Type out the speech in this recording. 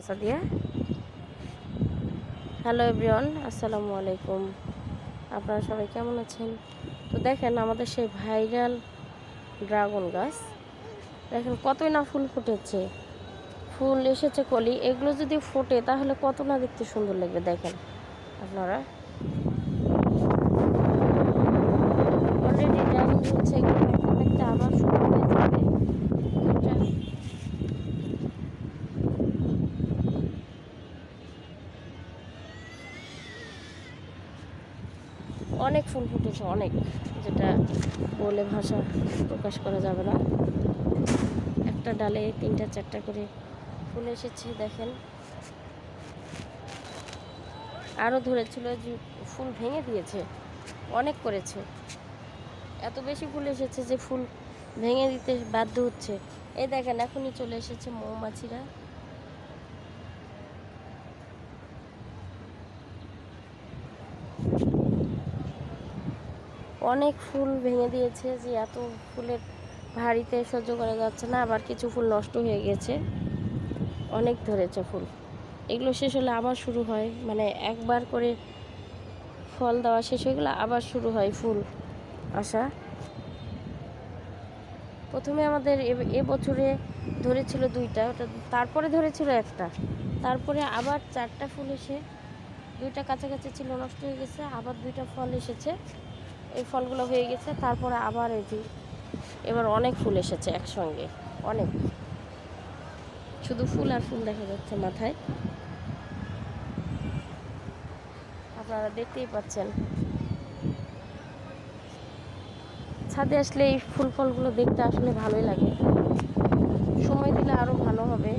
Sadia. Hello everyone, আসসালামু আলাইকুম। আপনারা সবাই কেমন আছেন? তো দেখেন আমাদের সেই ভাইরাল ড্রাগন গাছ, দেখেন কতই না ফুল ফুটেছে, ফুল এসেছে কলি। এগুলো যদি ফোটে তাহলে কত না দেখতে সুন্দর লাগবে। দেখেন আপনারা অলরেডি ড্রাগন হচ্ছে, এগুলো দেখতে আবার শুরু হয়ে যাবে। অনেক ফুল ফুটেছে, অনেক, যেটা বলে ভাষা প্রকাশ করা যাবে না। একটা ডালে 3টা 4টা করে ফুল এসেছে। দেখেন আরও ধরেছিল, যে ফুল ভেঙে দিয়েছে, অনেক করেছে। এত বেশি ফুল এসেছে যে ফুল ভেঙে দিতে বাধ্য হচ্ছে। এই দেখেন এখনই চলে এসেছে মৌমাছিরা। অনেক ফুল ভেঙে দিয়েছে, যে এত ফুলের ভারীতে সহ্য করা যাচ্ছে না। আবার কিছু ফুল নষ্ট হয়ে গেছে, অনেক ধরেছে ফুল। এগুলো শেষ হলে আবার শুরু হয়, মানে একবার করে ফল দেওয়া শেষ হয়ে গেলে আবার শুরু হয় ফুল আসা। প্রথমে আমাদের এবছরে ধরেছিল 2টা, ওটা তারপরে ধরেছিল একটা, তারপরে আবার 4টা ফুল এসে 2টা কাছাকাছি ছিল, নষ্ট হয়ে গেছে। আবার 2টা ফল এসেছে, এই ফলগুলো হয়ে গেছে। তারপরে আবার এই যে এবার অনেক ফুল এসেছে একসঙ্গে, অনেক, শুধু ফুল আর ফুল দেখা যাচ্ছে মাথায়। আপনারা দেখতেই পাচ্ছেন। ছাদে আসলে এই ফুল ফলগুলো দেখতে আসলে ভালোই লাগে। সময় দিলে আরও ভালো হবে।